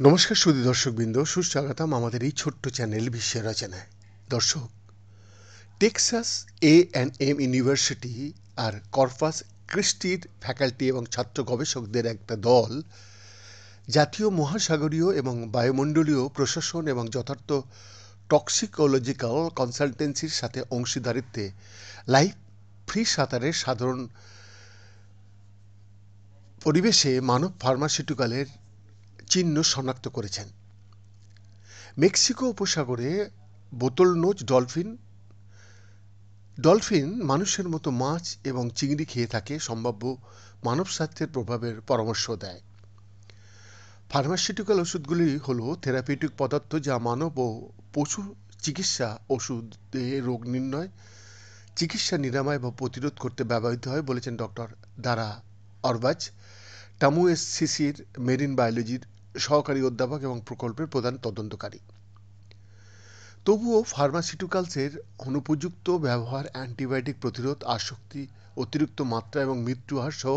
নমস্কার সুধী দর্শকবৃন্দ, সুস্বাগতম আমাদের এই ছোট্ট চ্যানেল বিশ্বের রচনায়। দর্শক, টেক্সাস A&M ইউনিভার্সিটি আর কর্পাস ক্রিস্টির ফ্যাকাল্টি এবং ছাত্র গবেষকদের একটা দল জাতীয় মহাসাগরীয় এবং বায়ুমণ্ডলীয় প্রশাসন এবং যথার্থ টক্সিকোলজিক্যাল কনসালটেন্সির সাথে অংশীদারিত্বে লাইফ ফ্রি সাঁতারের সাধারণ পরিবেশে মানব ফার্মাসিউটিক্যালের চিহ্ন শনাক্ত করেছেন। মেক্সিকো উপসাগরে বোতলনোজ ডলফিন মানুষের মতো মাছ এবং চিংড়ি খেয়ে থাকে, সম্ভাব্য মানব স্বাস্থ্যের প্রভাবের পরামর্শ দেয়। ফার্মাসিউটিক্যাল ওষুধগুলি হল থেরাপিউটিক পদার্থ যা মানব ও পশু চিকিৎসা ওষুধে রোগ নির্ণয়, চিকিৎসা, নিরাময় বা প্রতিরোধ করতে ব্যবহৃত হয়, বলেছেন ডক্টর দারা অরবাজ, টামুএসসিসির মেরিন বায়োলজির সহকারী অধ্যাপক এবং প্রকল্পের প্রধান তদন্তকারী। তবুও ফার্মাসিউটিক্যালসের অনুপযুক্ত ব্যবহার অ্যান্টিবায়োটিক প্রতিরোধ, আসক্তি, অতিরিক্ত মাত্রা এবং মৃত্যু হার সহ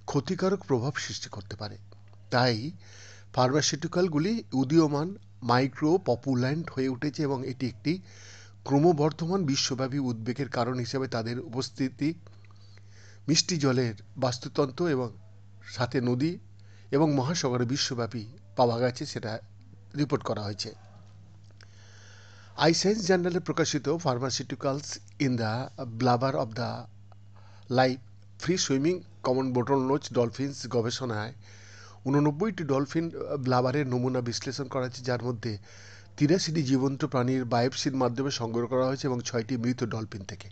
ক্ষতিকারক প্রভাব সৃষ্টি করতে পারে। তাই ফার্মাসিউটিক্যালগুলি উদীয়মান মাইক্রো পপুল্যান্ট হয়ে উঠেছে এবং এটি একটি ক্রমবর্ধমান বিশ্বব্যাপী উদ্বেগের কারণ হিসেবে তাদের উপস্থিতি মিষ্টি জলের বাস্তুতন্ত্র এবং সাথে নদী এবং মহাসাগরে বিশ্বব্যাপী পাওয়া গেছে, সেটা রিপোর্ট করা হয়েছে। আইসায়েন্স জার্নালে প্রকাশিত pharmaceuticals in the blubber of the life free swimming common bottlenose dolphins গবেষণায় 89টি ডলফিন ব্লাবারের নমুনা বিশ্লেষণ করা হয়েছে, যার মধ্যে 83টি জীবন্ত প্রাণীর বায়োপসির মাধ্যমে সংগ্রহ করা হয়েছে এবং 6টি মৃত ডলফিন থেকে।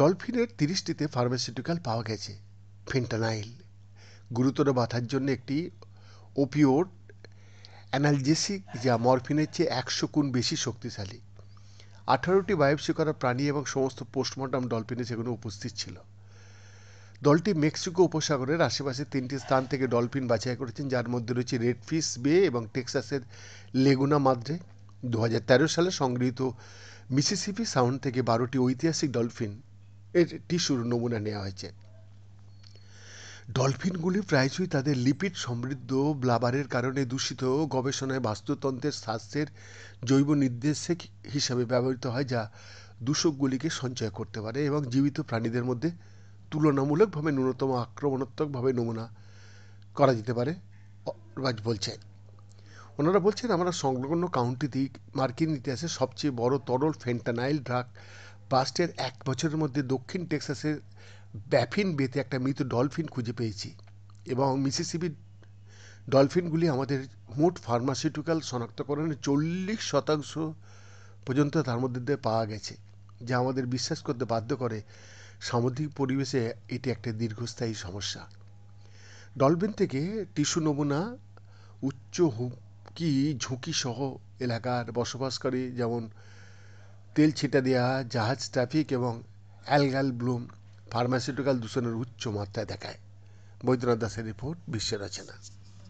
ডলফিনের 30টিতে ফার্মাসিউটিক্যাল পাওয়া গেছে। ফেন্টানাইল গুরুতর ব্যথার জন্য একটি ওপিওড অ্যানালজেসিক যা মরফিনের চেয়ে 100 গুণ বেশি শক্তিশালী। 18টি বায়োপসি করা প্রাণী এবং সমস্ত পোস্টমর্টম ডলফিনে সেগুলো উপস্থিত ছিল। দলটি মেক্সিকো উপসাগরের আশেপাশে 3টি স্থান থেকে ডলফিন বাছাই করেছেন, যার মধ্যে রয়েছে রেডফিশ বে এবং টেক্সাসের লেগুনা মাদ্রে। 2013 সালে সংগৃহীত মিসিসিপি সাউন্ড থেকে 12টি ঐতিহাসিক ডলফিন এর টিস্যুর নমুনা নেওয়া হয়েছে। ডলফিনগুলি প্রায়শই তাদের লিপিড সমৃদ্ধ ব্লাবারের কারণে দূষিত। গবেষণায় বাস্তুতন্ত্রের স্বাস্থ্যের জৈব নির্দেশক হিসাবে ব্যবহৃত হয়, যা দূষকগুলিকে সঞ্চয় করতে পারে এবং জীবিত প্রাণীদের মধ্যে তুলনামূলকভাবে ন্যূনতম আক্রমণাত্মকভাবে নমুনা করা যেতে পারে, অরবাজ বলছেন। ওনারা বলছেন, আমরা সংলগ্ন কাউন্টিতে মার্কিন ইতিহাসে সবচেয়ে বড় তরল ফেন্টানাইল ড্রাগ বাস্টের 1 বছরের মধ্যে দক্ষিণ টেক্সাসের ব্যাফিন বেতে একটা মৃত ডলফিন খুঁজে পেয়েছি এবং মিসিসিপি ডলফিনগুলি আমাদের মোট ফার্মাসিউটিক্যাল শনাক্তকরণের 40% পর্যন্ত তার মধ্যে দিয়ে পাওয়া গেছে, যা আমাদের বিশ্বাস করতে বাধ্য করে সামুদ্রিক পরিবেশে এটি একটা দীর্ঘস্থায়ী সমস্যা। ডলফিন থেকে টিস্যু নমুনা উচ্চ ঝুঁকি সহ এলাকার বসবাসকারী, যেমন তেল ছিটা দেওয়া, জাহাজ ট্রাফিক এবং অ্যালগাল ব্লুম ফার্মাসিউটিক্যাল দূষণের উচ্চ মাত্রায় দেখায়। বৈদ্যনাথ দাসের রিপোর্ট, বিশ্বের রচনা।